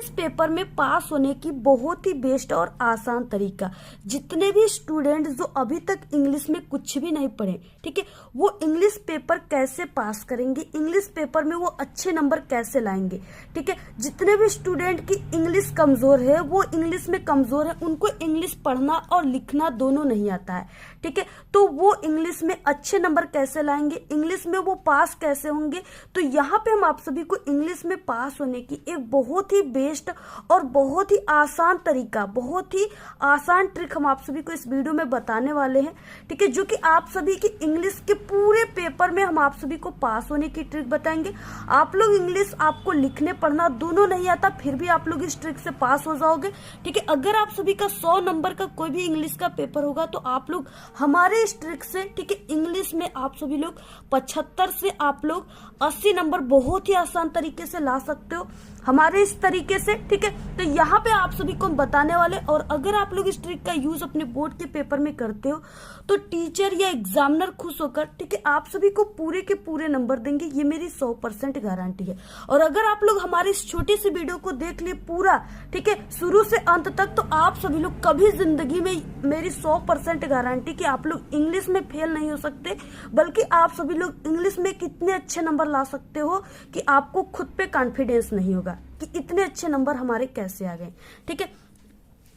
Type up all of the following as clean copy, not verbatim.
English paper में पास होने की बहुत ही बेस्ट और आसान तरीका, जितने भी स्टूडेंट जो अभी तक इंग्लिश में कुछ भी नहीं पढ़े, ठीक है, वो इंग्लिश पेपर कैसे पास करेंगे, इंग्लिश पेपर में वो अच्छे नंबर कैसे लाएंगे, ठीक है। जितने भी स्टूडेंट की इंग्लिश कमजोर है, वो इंग्लिश में कमजोर है, उनको इंग्लिश पढ़ना और लिखना दोनों नहीं आता है, ठीक है, तो वो इंग्लिश में अच्छे नंबर कैसे लाएंगे, इंग्लिश में वो पास कैसे होंगे। तो यहाँ पे हम आप सभी को इंग्लिश में पास होने की एक बहुत ही बेस्ट और बहुत ही आसान तरीका, बहुत ही आसान ट्रिक हम आप सभी को इस वीडियो में बताने वाले हैं, ठीक है, जो कि आप सभी की इंग्लिश के पूरे पेपर में हम आप सभी को पास होने की ट्रिक बताएंगे। आप लोग इंग्लिश, आपको लिखने पढ़ना दोनों नहीं आता, फिर भी आप लोग इस ट्रिक से पास हो जाओगे, ठीक है। अगर आप सभी का 100 नंबर का कोई भी इंग्लिश का पेपर होगा तो आप लोग हमारे इस ट्रिक से, ठीक है, इंग्लिश में आप सभी लोग 75 से आप लोग 80 नंबर बहुत ही आसान तरीके से ला सकते हो हमारे इस तरीके से, ठीक है। तो यहाँ पे आप सभी को हम बताने वाले, और अगर आप लोग इस ट्रिक का यूज अपने बोर्ड के पेपर में करते हो तो टीचर या एग्जामिनर खुश होकर, ठीक है, आप सभी को पूरे के पूरे नंबर देंगे, ये मेरी 100% गारंटी है। और अगर आप लोग हमारी इस छोटी सी वीडियो को देख लिए पूरा, ठीक है, शुरू से अंत तक, तो आप सभी लोग कभी जिंदगी में, मेरी 100% गारंटी कि आप लोग इंग्लिश में फेल नहीं हो सकते, बल्कि आप सभी लोग इंग्लिश में कितने अच्छे नंबर ला सकते हो कि आपको खुद पे कॉन्फिडेंस नहीं होगा कि इतने अच्छे नंबर हमारे कैसे आ गए, ठीक है।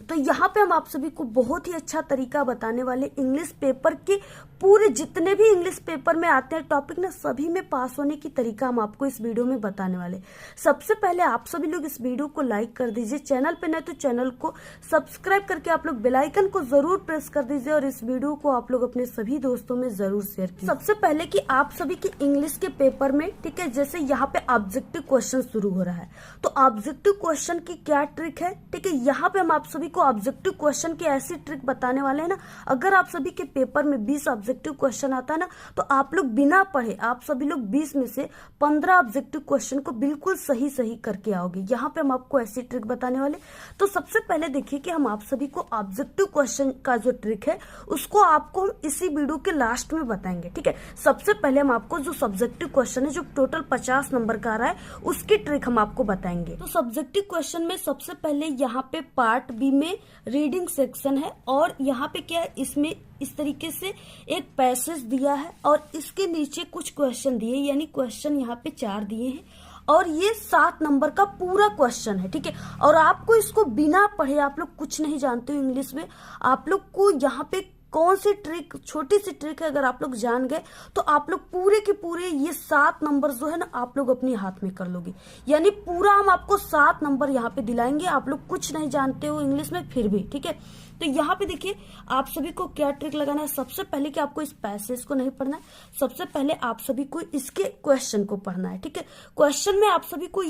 तो यहाँ पे हम आप सभी को बहुत ही अच्छा तरीका बताने वाले, इंग्लिश पेपर के पूरे जितने भी इंग्लिश पेपर में आते हैं टॉपिक ना, सभी में पास होने की तरीका हम आपको इस वीडियो में बताने वाले। सबसे पहले आप सभी लोग इस वीडियो को लाइक कर दीजिए, चैनल पे नहीं तो चैनल को सब्सक्राइब करके आप लोग बेल आइकन को जरूर प्रेस कर दीजिए, और इस वीडियो को आप लोग अपने सभी दोस्तों में जरूर शेयर कीजिए। सबसे पहले कि आप सभी के इंग्लिश के पेपर में, ठीक है, जैसे यहाँ पे ऑब्जेक्टिव क्वेश्चन शुरू हो रहा है, तो ऑब्जेक्टिव क्वेश्चन की क्या ट्रिक है, ठीक है, यहाँ पे हम आप सभी को ऑब्जेक्टिव क्वेश्चन की ऐसी ट्रिक बताने वाले हैं ना, अगर आप सभी के पेपर में 20 ऑब्जेक्टिव क्वेश्चन आता है ना, तो आप लोग बिना पढ़े आप सभी लोग 20 में से 15 ऑब्जेक्टिव क्वेश्चन को बिल्कुल सही सही करके आओगे। यहाँ पे हम आपको ऐसी ट्रिक बताने वाले। तो सबसे पहले देखिए कि हम आप सभी को ऑब्जेक्टिव क्वेश्चन का जो ट्रिक है उसको आपको हम इसी वीडियो के लास्ट में बताएंगे, ठीक है। सबसे पहले हम आपको जो सब्जेक्टिव क्वेश्चन है, जो टोटल 50 नंबर का आ रहा है, उसकी ट्रिक हम आपको बताएंगे। तो सब्जेक्टिव क्वेश्चन में सबसे पहले यहाँ पे पार्ट बी में रीडिंग सेक्शन है, और यहाँ पे क्या है, इसमें इस तरीके से एक पैसेज दिया है और इसके नीचे कुछ क्वेश्चन दिए, यानी क्वेश्चन यहाँ पे 4 दिए हैं, और ये 7 नंबर का पूरा क्वेश्चन है, ठीक है। और आपको इसको बिना पढ़े, आप लोग कुछ नहीं जानते हो इंग्लिश में, आप लोग को यहाँ पे कौन सी ट्रिक, छोटी सी ट्रिक है, अगर आप लोग जान गए तो आप लोग पूरे के पूरे ये 7 नंबर जो है ना, आप लोग अपने हाथ में कर लोगे, यानी पूरा हम आपको 7 नंबर यहाँ पे दिलाएंगे। आप लोग कुछ नहीं जानते हो इंग्लिश में फिर भी, ठीक है। तो यहाँ पे देखिए आप सभी को क्या ट्रिक लगाना है। सबसे पहले कि आपको इस पैसेज को नहीं पढ़ना है, सबसे पहले आप सभी को इसके क्वेश्चन को पढ़ना है, ठीक है। क्वेश्चन में आप सभी को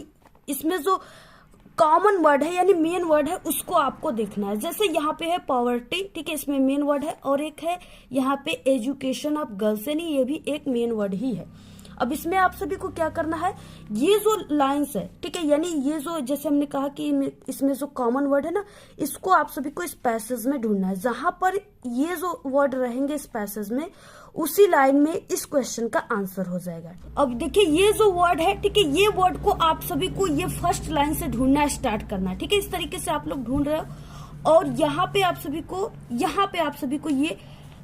इसमें जो कॉमन वर्ड है, यानी मेन वर्ड है, उसको आपको देखना है। जैसे यहाँ पे है पॉवर्टी, ठीक है, इसमें मेन वर्ड है, और एक है यहाँ पे एजुकेशन ऑफ गर्ल्स, यानी ये भी एक मेन वर्ड ही है। अब इसमें आप सभी को क्या करना है, ये जो लाइंस है, ठीक है, यानी ये जो, जैसे हमने कहा कि इसमें जो कॉमन वर्ड है ना, इसको आप सभी को इस पैसेज में ढूंढना है। जहां पर ये जो वर्ड रहेंगे इस पैसेज में, उसी लाइन में इस क्वेश्चन का आंसर हो जाएगा। अब देखिए ये जो वर्ड है, ठीक है, ये वर्ड को आप सभी को ये फर्स्ट लाइन से ढूंढना स्टार्ट करना है, ठीक है। इस तरीके से आप लोग ढूंढ रहे हो, और यहाँ पे आप सभी को ये,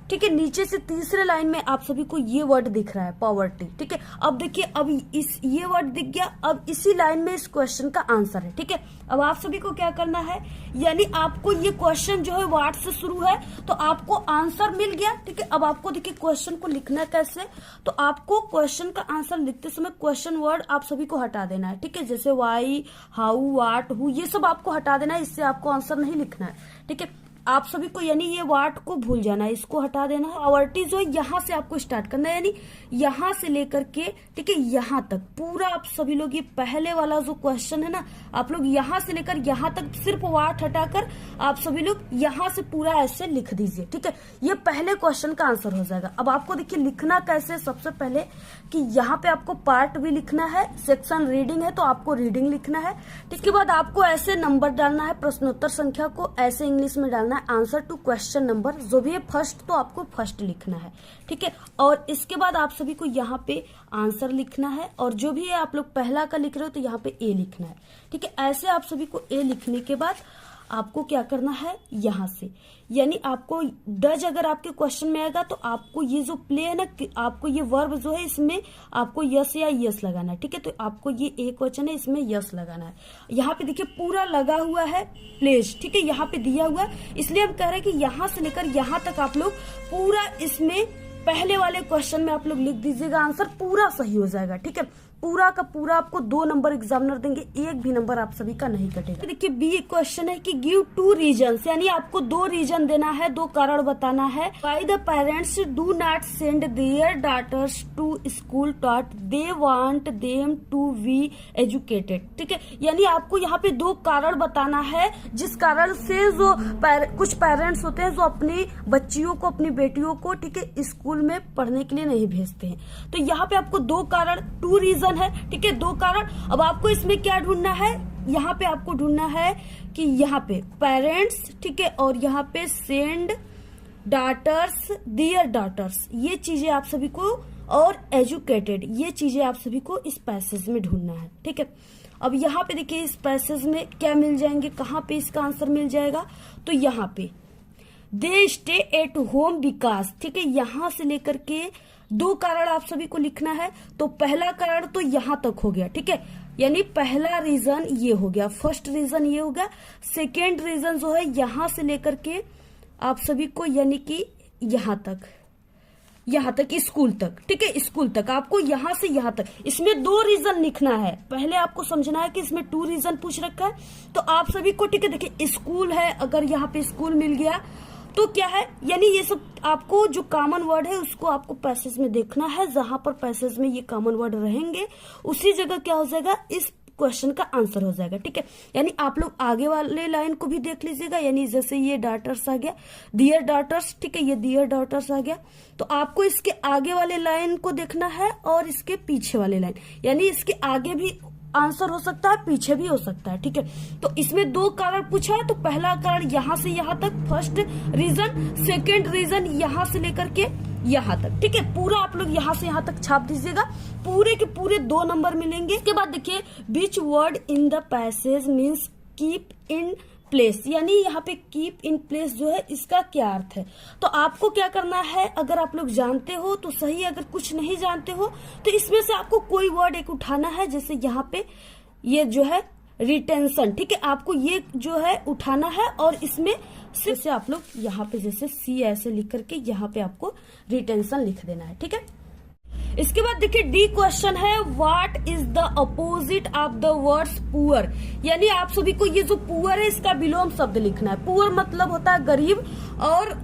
ठीक है, नीचे से तीसरे लाइन में आप सभी को ये वर्ड दिख रहा है, पॉवर्टी, ठीक है। अब देखिए, अब ये वर्ड दिख गया, अब इसी लाइन में इस क्वेश्चन का आंसर है, ठीक है। अब आप सभी को क्या करना है, यानी आपको ये क्वेश्चन जो है वाट से शुरू है, तो आपको आंसर मिल गया, ठीक है। अब आपको देखिए क्वेश्चन को लिखना कैसे, तो आपको क्वेश्चन का आंसर लिखते समय क्वेश्चन वर्ड आप सभी को हटा देना है, ठीक है। जैसे वाई, हाउ, वाट, हु, ये सब आपको हटा देना है, इससे आपको आंसर नहीं लिखना है, ठीक है। आप सभी को, यानी ये वाट को भूल जाना है, इसको हटा देना है। पॉवर्टी जो है यहाँ से आपको स्टार्ट करना है, यानी यहाँ से लेकर के, ठीक है, यहाँ तक पूरा आप सभी लोग, ये पहले वाला जो क्वेश्चन है ना, आप लोग यहाँ से लेकर यहाँ तक सिर्फ वाट हटाकर आप सभी लोग यहाँ से पूरा ऐसे लिख दीजिए, ठीक है। ये पहले क्वेश्चन का आंसर हो जाएगा। अब आपको देखिए लिखना कैसे, सबसे पहले, कि यहाँ पे आपको पार्ट भी लिखना है, सेक्शन रीडिंग है तो आपको रीडिंग लिखना है। इसके बाद आपको ऐसे नंबर डालना है, प्रश्नोत्तर संख्या को ऐसे इंग्लिश में डालना है, आंसर टू क्वेश्चन नंबर, जो भी है फर्स्ट तो आपको फर्स्ट लिखना है, ठीक है। और इसके बाद आप सभी को यहाँ पे आंसर लिखना है, और जो भी है आप लोग पहला का लिख रहे हो तो यहाँ पे ए लिखना है, ठीक है। ऐसे आप सभी को ए लिखने के बाद आपको क्या करना है, यहाँ से यानी आपको डज अगर आपके क्वेश्चन में आएगा तो आपको ये जो प्ले है ना, आपको ये वर्ब जो है इसमें आपको यस या यस लगाना है, ठीक है। तो आपको ये एक वचन है, इसमें यस लगाना है। यहाँ पे देखिए पूरा लगा हुआ है प्लेस, ठीक है, यहाँ पे दिया हुआ है, इसलिए हम कह रहे हैं कि यहाँ से लेकर यहाँ तक आप लोग पूरा इसमें पहले वाले क्वेश्चन में आप लोग लिख दीजिएगा, आंसर पूरा सही हो जाएगा, ठीक है। पूरा का पूरा आपको 2 नंबर एग्जामिनर देंगे, 1 भी नंबर आप सभी का नहीं कटेगा। देखिए बी क्वेश्चन है कि गिव 2 रीजन, यानी आपको 2 रीजन देना है, 2 कारण बताना है। Why the parents do not send their daughters to school thought they want them to be educated, ठीक है। यानी आपको यहाँ पे 2 कारण बताना है जिस कारण से जो कुछ पेरेंट्स होते हैं जो अपनी बच्चियों को, अपनी बेटियों को, ठीक है, स्कूल में पढ़ने के लिए नहीं भेजते हैं। तो यहाँ पे आपको 2 कारण, 2 रीजन है, ठीक है, 2 कारण। अब आपको इसमें क्या ढूंढना है, यहाँ पे आपको ढूंढना है कि यहाँ पे पेरेंट्स, ठीक है, और यहाँ पे सेंड डॉटर्स, डियर डॉटर्स, ये चीजें आप सभी को, और एजुकेटेड, ये चीजें आप सभी को इस पैसेज में ढूंढना है, ठीक है। अब यहाँ पे देखिए इस पैसेज में क्या मिल जाएंगे, कहाँ पे इसका आंसर मिल जाएगा, तो यहाँ पे they stay at home because, ठीक है, यहां से लेकर के 2 कारण आप सभी को लिखना है। तो पहला कारण तो यहां तक हो गया, ठीक है, यानी पहला रीजन ये हो गया, फर्स्ट रीजन ये हो गया। सेकेंड रीजन जो है यहां से लेकर के आप सभी को, यानी कि यहां तक स्कूल तक, ठीक है, स्कूल तक आपको यहां से यहां तक, इसमें 2 रीजन लिखना है। पहले आपको समझना है कि इसमें 2 रीजन पूछ रखा है, तो आप सभी को, ठीक है, देखिए स्कूल है, अगर यहाँ पे स्कूल मिल गया तो क्या है, यानी ये सब आपको जो कॉमन वर्ड है उसको आपको पैसेज में देखना है, जहां पर पैसेज में ये कॉमन वर्ड रहेंगे उसी जगह क्या हो जाएगा, इस क्वेश्चन का आंसर हो जाएगा, ठीक है। यानी आप लोग आगे वाले लाइन को भी देख लीजिएगा, यानी जैसे ये डॉटर्स आ गया, डियर डॉटर्स, ठीक है, ये डियर डॉटर्स आ गया, तो आपको इसके आगे वाले लाइन को देखना है और इसके पीछे वाले लाइन, यानी इसके आगे भी आंसर हो सकता है, पीछे भी हो सकता है, ठीक है। तो इसमें 2 कारण पूछा है, तो पहला कारण यहां से यहां तक फर्स्ट रीजन, सेकेंड रीजन यहां से लेकर के यहां तक, ठीक है। पूरा आप लोग यहां से यहां तक छाप दीजिएगा, पूरे के पूरे 2 नंबर मिलेंगे। इसके बाद देखिए which word in the passage means keep in place, यानी यहाँ पे कीप इन प्लेस जो है इसका क्या अर्थ है, तो आपको क्या करना है, अगर आप लोग जानते हो तो सही, अगर कुछ नहीं जानते हो तो इसमें से आपको कोई वर्ड एक उठाना है, जैसे यहाँ पे ये जो है रिटेंशन, ठीक है, आपको ये जो है उठाना है और इसमें जैसे आप लोग यहाँ पे जैसे सी ऐसे लिख करके यहाँ पे आपको रिटेंशन लिख देना है, ठीक है। इसके बाद देखिए डी क्वेश्चन है what is the opposite of the words poor, यानी आप सभी को ये जो पुअर है इसका विलोम शब्द लिखना है। पुअर मतलब होता है गरीब और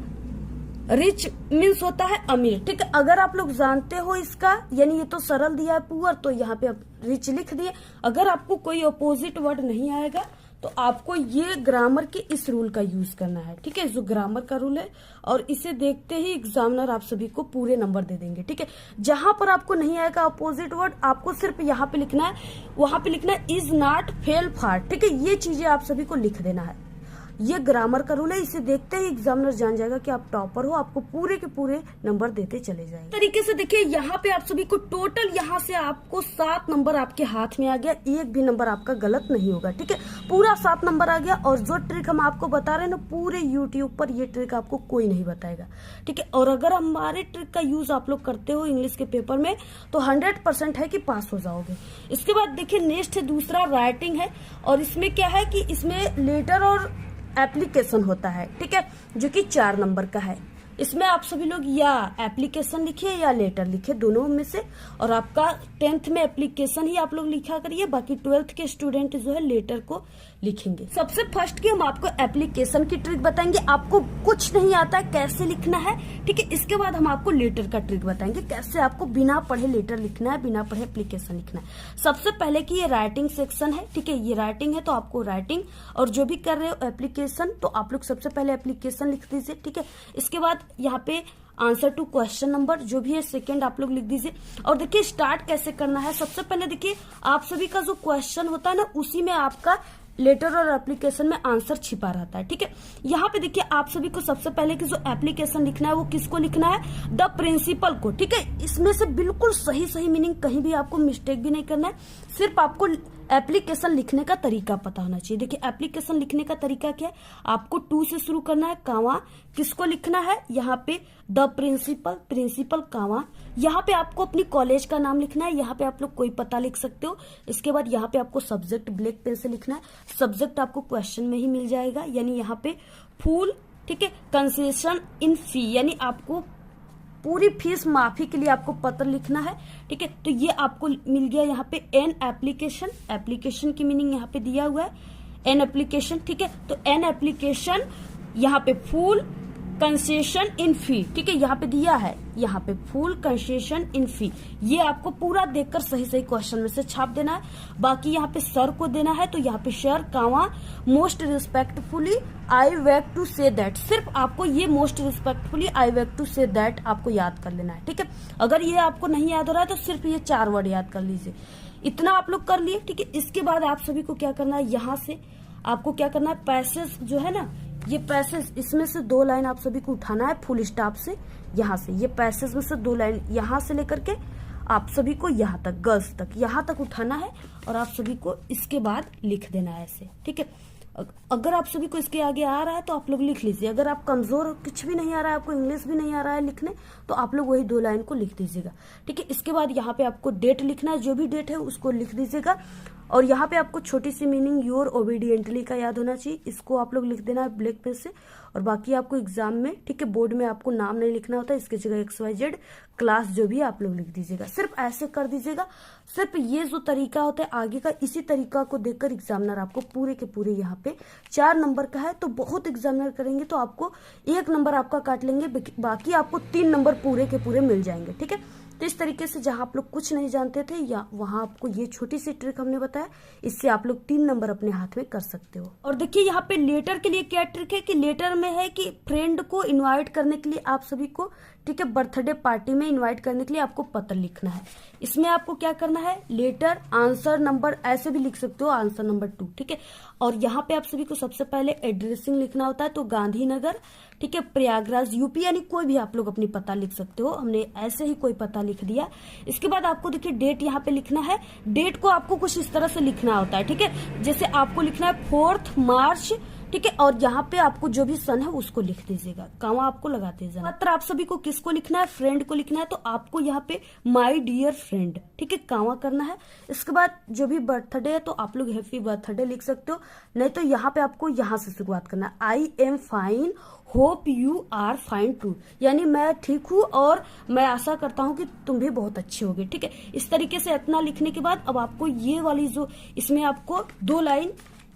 रिच मीन्स होता है अमीर, ठीक है। अगर आप लोग जानते हो इसका, यानी ये तो सरल दिया है पुअर, तो यहाँ पे आप रिच लिख दिए। अगर आपको कोई अपोजिट वर्ड नहीं आएगा तो आपको ये ग्रामर के इस रूल का यूज करना है, ठीक है, जो ग्रामर का रूल है, और इसे देखते ही एग्जामिनर आप सभी को पूरे नंबर दे देंगे, ठीक है। जहां पर आपको नहीं आएगा अपोजिट वर्ड, आपको सिर्फ यहाँ पे लिखना है, वहां पे लिखना है इज नॉट फेल फार, ठीक है। ये चीजें आप सभी को लिख देना है, ये ग्रामर का रूल है, इसे देखते ही एग्जामिनर जान जाएगा कि आप टॉपर हो, आपको पूरे के पूरे नंबर देते चले जाएंगे। तरीके से देखिए यहाँ पे आप सभी को टोटल यहाँ से आपको 7 नंबर आपके हाथ में आ गया, एक भी नंबर आपका गलत नहीं होगा, ठीक है, पूरा 7 नंबर आ गया। और जो ट्रिक हम आपको बता रहे हैं ना, पूरे यूट्यूब पर ये ट्रिक आपको कोई नहीं बताएगा, ठीक है। और अगर हमारे ट्रिक का यूज आप लोग करते हो इंग्लिश के पेपर में तो 100% है कि पास हो जाओगे। इसके बाद देखिए नेक्स्ट है दूसरा राइटिंग है, और इसमें क्या है कि इसमें लेटर और एप्लीकेशन होता है, ठीक है, जो कि 4 नंबर का है। इसमें आप सभी लोग या एप्लीकेशन लिखिए या लेटर लिखिए, दोनों में से, और आपका 10th में एप्लीकेशन ही आप लोग लिखा करिए, बाकी 12th के स्टूडेंट जो है लेटर को लिखेंगे। सबसे फर्स्ट की हम आपको एप्लीकेशन की ट्रिक बताएंगे, आपको कुछ नहीं आता है कैसे लिखना है, ठीक है। इसके बाद हम आपको लेटर का ट्रिक बताएंगे, कैसे आपको बिना पढ़े लेटर लिखना है, बिना पढ़े एप्लीकेशन लिखना है। सबसे पहले की ये राइटिंग सेक्शन है, ठीक है, ये राइटिंग है तो आपको राइटिंग, और जो भी कर रहे हो एप्लीकेशन तो आप लोग सबसे पहले एप्लीकेशन लिख दीजिए, ठीक है। इसके बाद यहाँ पे आंसर टू क्वेश्चन नंबर जो भी है सेकंड आप लोग लिख दीजिए। और देखिए स्टार्ट कैसे करना है, सबसे पहले देखिए आप सभी का जो क्वेश्चन होता है ना उसी में आपका लेटर और एप्लीकेशन में आंसर छिपा रहता है, ठीक है। यहाँ पे देखिए आप सभी को सबसे पहले की जो एप्लीकेशन लिखना है वो किसको लिखना है, द प्रिंसिपल को, ठीक है। इसमें से बिल्कुल सही सही मीनिंग, कहीं भी आपको मिस्टेक भी नहीं करना है, सिर्फ आपको एप्लीकेशन लिखने का तरीका पता होना चाहिए। देखिए एप्लीकेशन लिखने का तरीका क्या है, आपको टू से शुरू करना है, कामा किसको लिखना है, यहाँ पे द प्रिंसिपल, प्रिंसिपल कामा, यहाँ पे आपको अपनी कॉलेज का नाम लिखना है, यहाँ पे आप लोग कोई पता लिख सकते हो। इसके बाद यहाँ पे आपको सब्जेक्ट ब्लैक पेन से लिखना है, सब्जेक्ट आपको क्वेश्चन में ही मिल जाएगा, यानी यहाँ पे फुल, ठीक है, कंसेशन इन फी, यानी आपको पूरी फीस माफी के लिए आपको पत्र लिखना है, ठीक है। तो ये आपको मिल गया यहाँ पे एन एप्लीकेशन, एप्लीकेशन की मीनिंग यहाँ पे दिया हुआ है एन एप्लीकेशन, ठीक है। तो एन एप्लीकेशन यहाँ पे फुल कंसेशन इन फी, ठीक है, यहाँ पे दिया है, यहाँ पे फुल कंसेशन इन फी, ये आपको पूरा देखकर सही सही क्वेश्चन में से छाप देना है। बाकी यहाँ पे सर को देना है, तो यहाँ पे sir comma most respectfully I beg to say that, सिर्फ आपको ये most respectfully I beg to say that आपको याद कर लेना है, ठीक है। अगर ये आपको नहीं याद हो रहा है तो सिर्फ ये 4 वर्ड याद कर लीजिए, इतना आप लोग कर लिए, ठीक है। इसके बाद आप सभी को क्या करना है, यहाँ से आपको क्या करना है, पैसेज जो है ना, ये पैसेज, इसमें से 2 लाइन आप सभी को उठाना है फुल स्टॉप से, यहाँ से ये पैसेज में से 2 लाइन यहाँ से लेकर के आप सभी को यहाँ तक, गर्ल्स तक, यहाँ तक उठाना है और आप सभी को इसके बाद लिख देना है ऐसे, ठीक है। अगर आप सभी को इसके आगे आ रहा है तो आप लोग लिख लीजिए, अगर आप कमजोर हो, कुछ भी नहीं आ रहा है, आपको इंग्लिश भी नहीं आ रहा है लिखने, तो आप लोग वही 2 लाइन को लिख दीजिएगा, ठीक है। इसके बाद यहाँ पे आपको डेट लिखना है, जो भी डेट है उसको लिख दीजिएगा। और यहाँ पे आपको छोटी सी मीनिंग योर ओबीडियंटली का याद होना चाहिए, इसको आप लोग लिख देना है ब्लैक पेन से। और बाकी आपको एग्जाम में, ठीक है, बोर्ड में आपको नाम नहीं लिखना होता है, इसकी जगह XYZ क्लास जो भी आप लोग लिख दीजिएगा, सिर्फ ऐसे कर दीजिएगा। सिर्फ ये जो तरीका होता है आगे का, इसी तरीका को देखकर एग्जामिनर आपको पूरे के पूरे यहाँ पे 4 नंबर का है तो बहुत एग्जामिनर करेंगे तो आपको 1 नंबर आपका काट लेंगे, बाकी आपको 3 नंबर पूरे के पूरे मिल जाएंगे, ठीक है। तो इस तरीके से जहां आप लोग कुछ नहीं जानते थे या वहां आपको ये छोटी सी ट्रिक हमने बताया, इससे आप लोग 3 नंबर अपने हाथ में कर सकते हो। और देखिए यहाँ पे लेटर के लिए क्या ट्रिक है कि लेटर में है कि फ्रेंड को इनवाइट करने के लिए आप सभी को, ठीक है, बर्थडे पार्टी में इनवाइट करने के लिए आपको पत्र लिखना है। इसमें आपको क्या करना है, लेटर आंसर नंबर ऐसे भी लिख सकते हो, आंसर नंबर 2, ठीक है। और यहाँ पे आप सभी को सबसे पहले एड्रेसिंग लिखना होता है, तो गांधीनगर, ठीक है, प्रयागराज यूपी, यानी कोई भी आप लोग अपनी पता लिख सकते हो, हमने ऐसे ही कोई पता लिख दिया। इसके बाद आपको देखिए डेट यहाँ पे लिखना है, डेट को आपको कुछ इस तरह से लिखना होता है, ठीक है, जैसे आपको लिखना है 4 मार्च, ठीक है। और यहाँ पे आपको जो भी सन है उसको लिख दीजिएगा, कामा आपको लगाते जाना। पत्र आप सभी को किसको लिखना है, फ्रेंड को लिखना है, तो आपको यहाँ पे माय डियर फ्रेंड, ठीक है, कामा करना है। इसके बाद जो भी बर्थडे है तो आप लोग हैप्पी बर्थडे लिख सकते हो, नहीं तो यहाँ पे आपको यहाँ से शुरुआत करना है, I am fine hope you are fine too, यानी मैं ठीक हूँ और मैं आशा करता हूँ कि तुम भी बहुत अच्छे होगे, ठीक है। इस तरीके से इतना लिखने के बाद अब आपको ये वाली जो, इसमें आपको 2 लाइन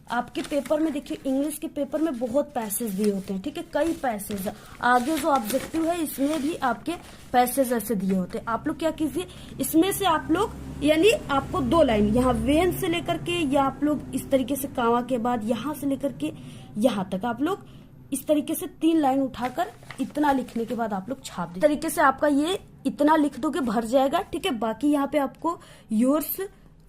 आपके पेपर में, देखिए इंग्लिश के पेपर में बहुत पैसेज दिए होते हैं, ठीक है, कई पैसेज, आगे जो ऑब्जेक्टिव है इसमें भी आपके पैसेज ऐसे दिए होते हैं। आप लोग क्या कीजिए, इसमें से आप लोग, यानी आपको 2 लाइन यहाँ वेन से लेकर के, या आप लोग इस तरीके से कामा के बाद यहाँ से लेकर के यहाँ तक आप लोग इस तरीके से 3 लाइन उठाकर इतना लिखने के बाद आप लोग छाप दीजिए। इस तरीके से आपका ये इतना लिख दोगे भर जाएगा, ठीक है। बाकी यहाँ पे आपको योर्स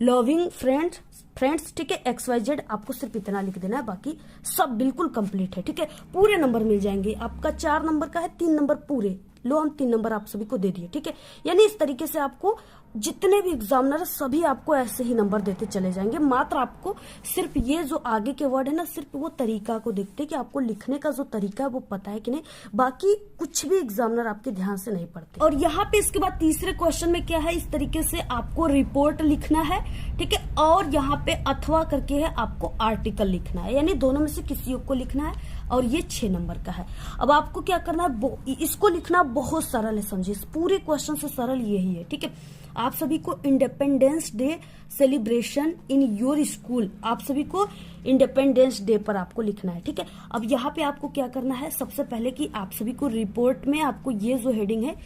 लविंग फ्रेंड्स, ठीक है, XYZ आपको सिर्फ इतना लिख देना है, बाकी सब बिल्कुल कंप्लीट है, ठीक है। पूरे नंबर मिल जाएंगे, आपका 4 नंबर का है, 3 नंबर पूरे, लो हम 3 नंबर आप सभी को दे दिए, ठीक है। यानी इस तरीके से आपको जितने भी एग्जामिनर सभी आपको ऐसे ही नंबर देते चले जाएंगे, मात्र आपको सिर्फ ये जो आगे के वर्ड है ना, सिर्फ वो तरीका को देखते कि आपको लिखने का जो तरीका है वो पता है कि नहीं, बाकी कुछ भी एग्जामिनर आपके ध्यान से नहीं पड़ते। और यहाँ पे इसके बाद तीसरे क्वेश्चन में क्या है, इस तरीके से आपको रिपोर्ट लिखना है, ठीक है, और यहाँ पे अथवा करके है आपको आर्टिकल लिखना है, यानी दोनों में से किसी एक को लिखना है, और ये 6 नंबर का है। अब आपको क्या करना है, इसको लिखना बहुत सरल है, समझिए, पूरे क्वेश्चन से सरल यही है, ठीक है। आप सभी को independence day celebration in your school, आप सभी को इंडिपेंडेंस डे पर आपको लिखना है, ठीक है। अब यहाँ पे आपको क्या करना है, सबसे पहले कि आप सभी को रिपोर्ट में आपको ये जो हेडिंग है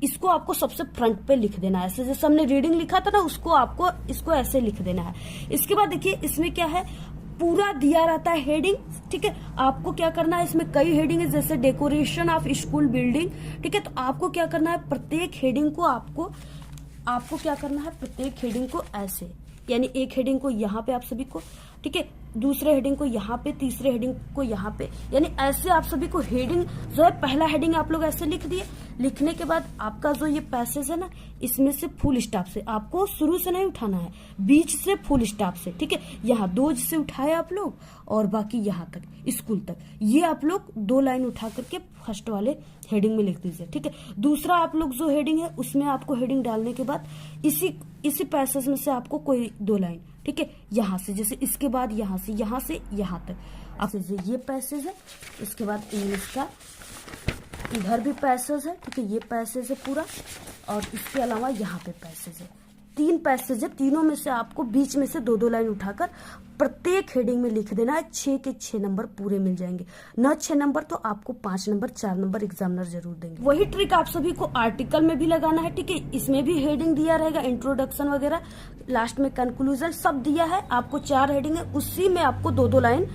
इसको आपको सबसे फ्रंट पे लिख देना है, ऐसे जैसे हमने रीडिंग लिखा था ना, उसको आपको इसको ऐसे लिख देना है। इसके बाद देखिए इसमें क्या है, पूरा दिया रहता है हेडिंग, ठीक है। आपको क्या करना है, इसमें कई हेडिंग है, जैसे डेकोरेशन ऑफ स्कूल बिल्डिंग, ठीक है। तो आपको क्या करना है, प्रत्येक हेडिंग को आपको क्या करना है, प्रत्येक हेडिंग को ऐसे, यानी एक हेडिंग को यहाँ पे आप सभी को, ठीक है, दूसरे हेडिंग को यहाँ पे, तीसरे हेडिंग को यहाँ पे, यानी ऐसे आप सभी को हेडिंग जो है, पहला हेडिंग आप लोग ऐसे लिख दिए। लिखने के बाद आपका जो ये पैसेज है ना, इसमें से फुल स्टॉप से आपको शुरू से नहीं उठाना है, बीच से फुल स्टॉप से, ठीक है। यहाँ 2 से उठाए आप लोग और बाकी यहाँ तक स्कूल तक, ये आप लोग 2 लाइन उठा करके फर्स्ट वाले हेडिंग में लिख दीजिए, ठीक है। दूसरा आप लोग जो हेडिंग है उसमें आपको हेडिंग डालने के बाद इसी पैसेज में से आपको कोई 2 लाइन, ठीक है, यहाँ से, जैसे इसके बाद यहाँ से यहाँ तक आप ये पैसेज है। इसके बाद इंग्लिश का इधर भी पैसेज है, ठीक है, ये पैसेज है पूरा, और इसके अलावा यहाँ पे पैसेज है। 3 पैसेज है, तीनों में से आपको बीच में से 2-2 लाइन उठाकर प्रत्येक हेडिंग में लिख देना है। 6 के 6 नंबर पूरे मिल जाएंगे, न 6 नंबर तो आपको 5 नंबर 4 नंबर एग्जामिनर जरूर देंगे। वही ट्रिक आप सभी को आर्टिकल में भी लगाना है, ठीक है। इसमें भी हेडिंग दिया रहेगा, इंट्रोडक्शन वगैरह, लास्ट में कंक्लूजन सब दिया है। आपको 4 हेडिंग है, उसी में आपको 2-2 लाइन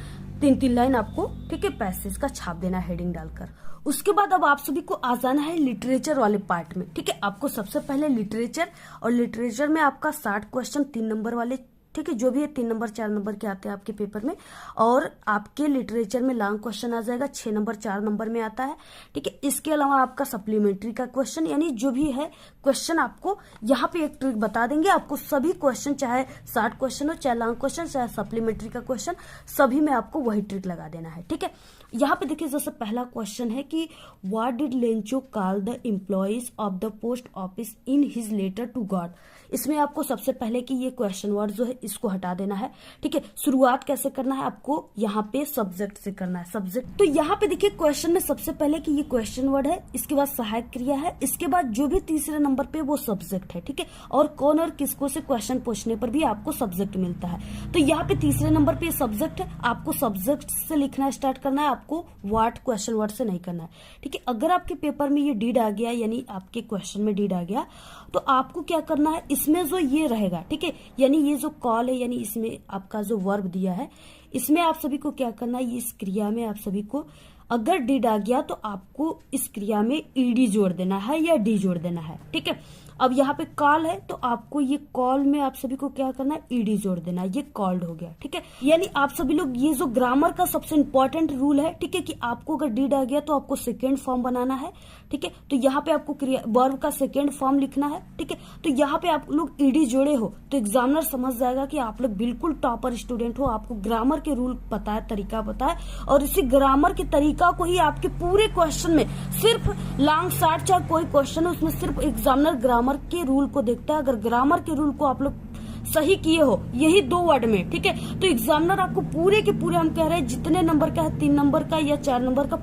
3-3 लाइन आपको, ठीक है, पैसेज का छाप देना है हेडिंग डालकर। उसके बाद अब आप सभी को आ जाना है लिटरेचर वाले पार्ट में, ठीक है। आपको सबसे पहले लिटरेचर, और लिटरेचर में आपका 60 क्वेश्चन 3 नंबर वाले, ठीक है, जो भी है 3 नंबर 4 नंबर के आते हैं आपके पेपर में। और आपके लिटरेचर में लॉन्ग क्वेश्चन आ जाएगा, 6 नंबर 4 नंबर में आता है, ठीक है। इसके अलावा आपका सप्लीमेंट्री का क्वेश्चन, यानी जो भी है क्वेश्चन आपको यहाँ पे एक ट्रिक बता देंगे। आपको सभी क्वेश्चन, चाहे 60 क्वेश्चन हो, चाहे लॉन्ग क्वेश्चन, चाहे सप्लीमेंट्री का क्वेश्चन, सभी में आपको वही ट्रिक लगा देना है, ठीक है। यहाँ पे देखिए, जैसे पहला क्वेश्चन है कि what did Lencho call the employees of the post office in his letter to God. इसमें आपको सबसे पहले कि ये क्वेश्चन वर्ड जो है इसको हटा देना है, ठीक है। शुरुआत कैसे करना है, आपको यहाँ पे सब्जेक्ट से करना है, सब्जेक्ट। तो यहाँ पे देखिए क्वेश्चन में सबसे पहले कि ये क्वेश्चन वर्ड है, इसके बाद सहायक क्रिया है, इसके बाद जो भी तीसरे नंबर पे वो सब्जेक्ट है, ठीक है। और कौन और किसको से क्वेश्चन पूछने पर भी आपको सब्जेक्ट मिलता है। तो यहाँ पे तीसरे नंबर पे सब्जेक्ट है, आपको सब्जेक्ट से लिखना स्टार्ट करना है, आपको व्हाट क्वेश्चन वर्ड से नहीं करना है, ठीक है। अगर आपके पेपर में ये डीड आ गया, यानी आपके क्वेश्चन में डीड आ गया, तो आपको क्या करना है, इसमें जो ये रहेगा, ठीक है, यानी ये जो कॉल है, यानी इसमें आपका जो वर्ब दिया है, इसमें आप सभी को क्या करना है, इस क्रिया में आप सभी को अगर डीड आ गया तो आपको इस क्रिया में ईडी जोड़ देना है या डी जोड़ देना है, ठीक है। अब यहाँ पे कॉल है तो आपको ये कॉल में आप सभी को क्या करना है, ईडी जोड़ देना है, ये कॉल्ड हो गया, ठीक है। यानी आप सभी लोग, ये जो ग्रामर का सबसे इंपॉर्टेंट रूल है, ठीक है, कि आपको अगर डीड आ गया तो आपको सेकेंड फॉर्म बनाना है, ठीक है। तो यहाँ पे आपको वर्ब का सेकेंड फॉर्म लिखना है, ठीक है। तो यहाँ पे आप लोग ईडी जोड़े हो तो एग्जामिनर समझ जाएगा कि आप लोग बिल्कुल टॉपर स्टूडेंट हो, आपको ग्रामर के रूल पता है, तरीका पता है, और इसी ग्रामर के तरीका को ही आपके पूरे क्वेश्चन में, सिर्फ लॉन्ग शॉर्ट चाहे कोई क्वेश्चन है उसमें सिर्फ एग्जामिनर ग्रामर के रूल को देखता है। अगर ग्रामर के रूल को आप लोग सही किए हो यही 2 वर्ड में, ठीक है, तो एग्जामिनर आपको पूरे के पूरे, हम कह रहे हैं जितने नंबर का है, 3 नंबर का या 4 नंबर का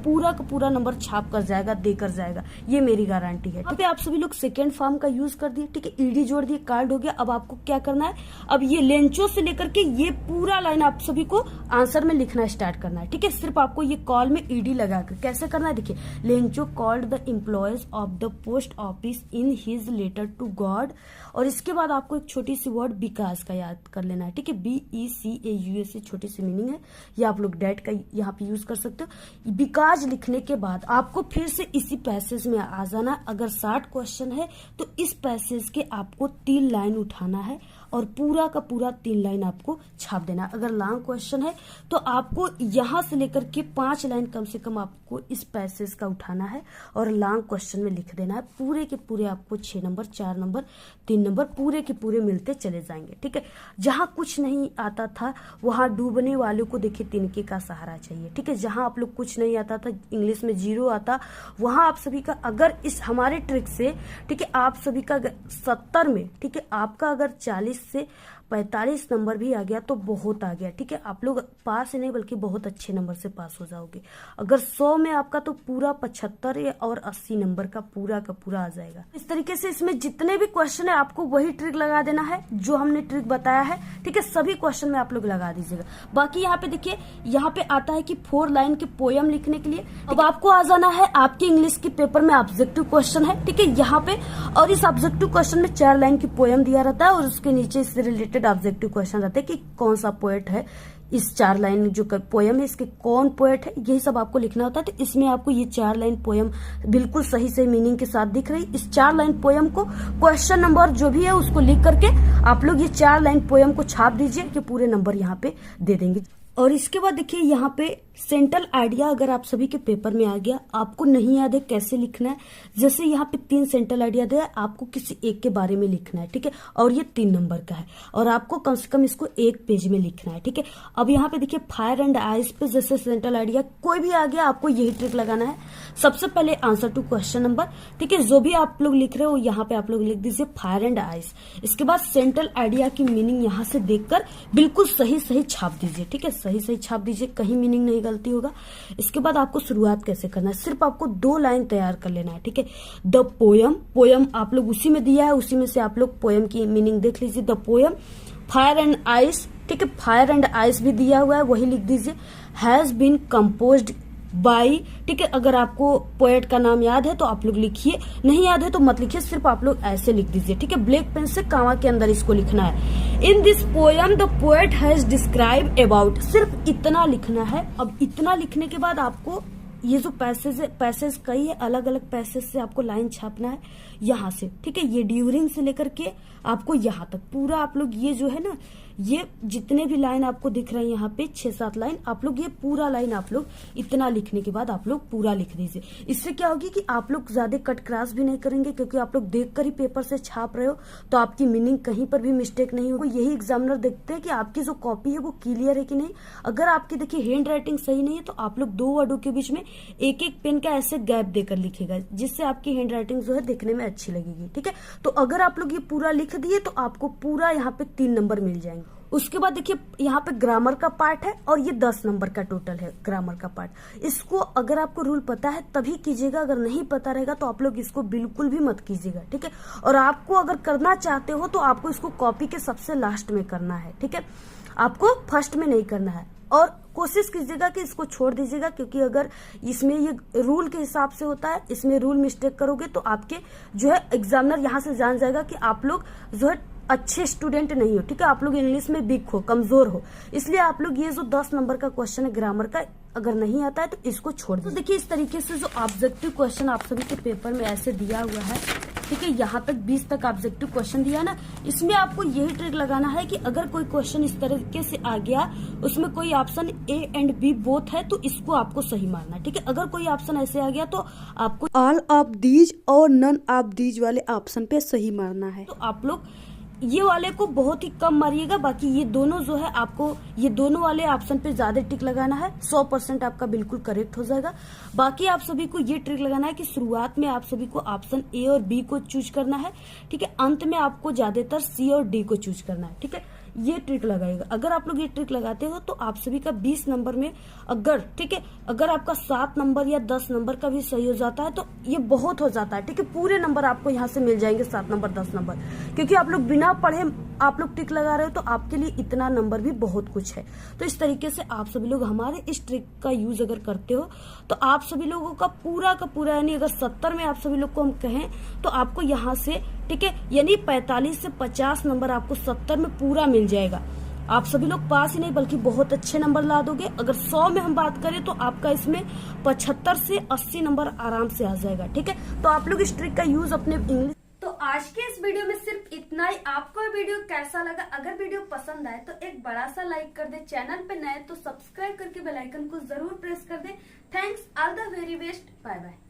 पूरा नंबर छाप कर जाएगा, देकर जाएगा, ये मेरी गारंटी है। यहाँ पे आप सभी लोग सेकेंड फॉर्म का यूज कर दिए, ठीक है, ईडी जोड़ दिए, कार्ड हो गया। अब आपको क्या करना है, अब ये लेंचो से लेकर के ये पूरा लाइन आप सभी को आंसर में लिखना स्टार्ट करना है, ठीक है। सिर्फ आपको ये कॉल में ईडी लगाकर कैसे करना है, देखिए, Lencho called the employees of the post office in his letter to God, और इसके बाद आपको एक छोटी सी वर्ड बिकॉज का याद कर लेना है, ठीक है। BECAUS छोटी सी मीनिंग है, या आप लोग डेट का यहाँ पे यूज कर सकते हो। बिकॉज लिखने के बाद आपको फिर से इसी पैसेज में आ जाना। अगर 60 क्वेश्चन है तो इस पैसेज के आपको 3 लाइन उठाना है और पूरा का पूरा 3 लाइन आपको छाप देना। अगर लॉन्ग क्वेश्चन है तो आपको यहां से लेकर के 5 लाइन कम से कम आपको इस पैसेज का उठाना है और लॉन्ग क्वेश्चन में लिख देना है। पूरे के पूरे आपको 6 नंबर 4 नंबर 3 नंबर पूरे के पूरे मिलते चले जाएंगे, ठीक है। जहां कुछ नहीं आता था वहां डूबने वालों को देखिए तिनके का सहारा चाहिए, ठीक है। जहां आप लोग कुछ नहीं आता था, इंग्लिश में 0 आता, वहां आप सभी का अगर इस हमारे ट्रिक से, ठीक है, आप सभी का 70 में, ठीक है, आपका अगर 40 से 45 नंबर भी आ गया तो बहुत आ गया, ठीक है। आप लोग पास ही नहीं बल्कि बहुत अच्छे नंबर से पास हो जाओगे। अगर 100 में आपका तो पूरा 75 और 80 नंबर का पूरा आ जाएगा। इस तरीके से इसमें जितने भी क्वेश्चन है आपको वही ट्रिक लगा देना है जो हमने ट्रिक बताया है, ठीक है। सभी क्वेश्चन में आप लोग लगा दीजिएगा। बाकी यहाँ पे देखिए, यहाँ पे आता है कि 4 लाइन के पोयम लिखने के लिए अब आपको आ जाना है। आपके इंग्लिश के पेपर में ऑब्जेक्टिव क्वेश्चन है, ठीक है, यहाँ पे, और इस ऑब्जेक्टिव क्वेश्चन में 4 लाइन की पोयम दिया रहता है और उसके नीचे इससे रिलेटेड ऑब्जेक्टिव क्वेश्चन रहते हैं कि कौन सा पोएट है इस 4 लाइन जो पोयम है इसके कौन पोएट है, यही सब आपको लिखना होता है। तो इसमें आपको ये 4 लाइन पोयम बिल्कुल सही सही मीनिंग के साथ दिख रही। इस 4 लाइन पोयम को क्वेश्चन नंबर जो भी है उसको लिख करके आप लोग ये 4 लाइन पोयम को छाप दीजिए कि पूरे नंबर यहाँ पे दे देंगे। और इसके बाद देखिए यहाँ पे सेंट्रल आइडिया अगर आप सभी के पेपर में आ गया, आपको नहीं याद है कैसे लिखना है, जैसे यहाँ पे 3 सेंट्रल आइडिया दिया है, आपको किसी एक के बारे में लिखना है, ठीक है। और ये 3 नंबर का है और आपको कम से कम इसको 1 पेज में लिखना है, ठीक है। अब यहाँ पे देखिए फायर एंड आइस पे जैसे सेंट्रल आइडिया कोई भी आ गया, आपको यही ट्रिक लगाना है। सबसे पहले आंसर टू क्वेश्चन नंबर, ठीक है, जो भी आप लोग लिख रहे हो यहाँ पे आप लोग लिख दीजिए फायर एंड आइस। इसके बाद सेंट्रल आइडिया की मीनिंग यहाँ से देखकर बिल्कुल सही सही छाप दीजिए, ठीक है, सही सही छाप दीजिए, कहीं मीनिंग नहीं गलती होगा। इसके बाद आपको शुरुआत कैसे करना है, सिर्फ आपको 2 लाइन तैयार कर लेना है, ठीक है। द पोयम आप लोग उसी में दिया है, उसी में से आप लोग पोयम की मीनिंग देख लीजिए। The poem fire and ice, ठीक है, फायर एंड आइस भी दिया हुआ है, वही लिख दीजिए। हैज बीन कंपोज्ड बाई, ठीक है। अगर आपको पोएट का नाम याद है तो आप लोग लिखिए, नहीं याद है तो मत लिखिए, सिर्फ आप लोग ऐसे लिख दीजिए, ठीक है। ब्लैक पेन से कामा के अंदर इसको लिखना है। In this poem the poet has describe about, सिर्फ इतना लिखना है। अब इतना लिखने के बाद आपको ये जो पैसेज कई है, अलग अलग पैसेज से आपको लाइन छापना है यहाँ से, ठीक है। ये ड्यूरिंग से लेकर के आपको यहाँ तक पूरा आप लोग ये जो है ना, ये जितने भी लाइन आपको दिख रहे हैं यहाँ पे 6-7 लाइन, आप लोग ये पूरा लाइन आप लोग इतना लिखने के बाद आप लोग पूरा लिख दीजिए। इससे क्या होगी कि आप लोग ज्यादा कट क्रॉस भी नहीं करेंगे, क्योंकि आप लोग देखकर ही पेपर से छाप रहे हो, तो आपकी मीनिंग कहीं पर भी मिस्टेक नहीं होगी। यही एग्जामिनर देखते हैं कि आपकी जो कॉपी है वो क्लियर है कि नहीं। अगर आपकी देखिए हैंड राइटिंग सही नहीं है तो आप लोग 2 वर्डों के बीच में एक पेन का ऐसे गैप देकर लिखेगा, जिससे आपकी हैंड राइटिंग जो है दिखने में अच्छी लगेगी, ठीक है। तो अगर आप लोग ये पूरा लिख दिए तो आपको पूरा यहाँ पे 3 नंबर मिल जाएंगे। उसके बाद देखिए यहाँ पे ग्रामर का पार्ट है और ये 10 नंबर का टोटल है ग्रामर का पार्ट। इसको अगर आपको रूल पता है तभी कीजिएगा, अगर नहीं पता रहेगा तो आप लोग इसको बिल्कुल भी मत कीजिएगा, ठीक है। और आपको अगर करना चाहते हो तो आपको इसको कॉपी के सबसे लास्ट में करना है, ठीक है, आपको फर्स्ट में नहीं करना है। और कोशिश कीजिएगा कि इसको छोड़ दीजिएगा, क्योंकि अगर इसमें ये रूल के हिसाब से होता है, इसमें रूल मिस्टेक करोगे तो आपके जो है एग्जामिनर यहाँ से जान जाएगा कि आप लोग जो है अच्छे स्टूडेंट नहीं हो, ठीक है, आप लोग इंग्लिश में वीक हो, कमजोर हो। इसलिए आप लोग ये जो 10 नंबर का क्वेश्चन है ग्रामर का, अगर नहीं आता है तो इसको छोड़ दो। तो देखिए इस तरीके से जो ऑब्जेक्टिव क्वेश्चन आप सभी के पेपर में ऐसे दिया हुआ है, ठीक है, यहाँ तक 20 तक ऑब्जेक्टिव क्वेश्चन दिया ना, इसमें आपको यही ट्रिक लगाना है कि अगर कोई क्वेश्चन इस तरीके से आ गया, उसमें कोई option A and B both है तो इसको आपको सही मारना है, ठीक है। अगर कोई ऑप्शन ऐसे आ गया तो आपको ऑल ऑफ दीज और नन ऑफ दीज वाले ऑप्शन पे सही मारना है। तो आप लोग ये वाले को बहुत ही कम मारिएगा, बाकी ये दोनों जो है आपको ये दोनों वाले ऑप्शन पे ज्यादा टिक लगाना है, 100% आपका बिल्कुल करेक्ट हो जाएगा। बाकी आप सभी को ये ट्रिक लगाना है कि शुरुआत में आप सभी को ऑप्शन A और B को चूज करना है, ठीक है, अंत में आपको ज्यादातर C और D को चूज करना है, ठीक है। ये ट्रिक लगाएगा, अगर आप लोग ये ट्रिक लगाते हो तो आप सभी का 20 नंबर में अगर, ठीक है, अगर आपका 7 नंबर या 10 नंबर का भी सही हो जाता है तो ये बहुत हो जाता है, ठीक है। पूरे नंबर आपको यहाँ से मिल जाएंगे 7 नंबर 10 नंबर, क्योंकि आप लोग बिना पढ़े आप लोग ट्रिक लगा रहे हो तो आपके लिए इतना नंबर भी बहुत कुछ है। तो इस तरीके से आप सभी लोग हमारे इस ट्रिक का यूज अगर करते हो तो आप सभी लोगों का पूरा यानी अगर 70 में आप सभी लोग को हम कहें तो आपको यहाँ से, ठीक है, यानी 45 से 50 नंबर आपको 70 में पूरा मिल जाएगा। आप सभी लोग पास ही नहीं बल्कि बहुत अच्छे नंबर ला दोगे। अगर 100 में हम बात करें तो आपका इसमें 75 से 80 नंबर आराम से आ जाएगा, ठीक है। तो आप लोग इस ट्रिक का यूज अपने इंग्लिश। तो आज के इस वीडियो में सिर्फ इतना ही। आपको ये वीडियो कैसा लगा? अगर वीडियो पसंद आए तो एक बड़ा सा लाइक कर दे, चैनल पे नए तो सब्सक्राइब करके बेल आइकन को जरूर प्रेस कर दे। Thanks, all the very best, bye bye.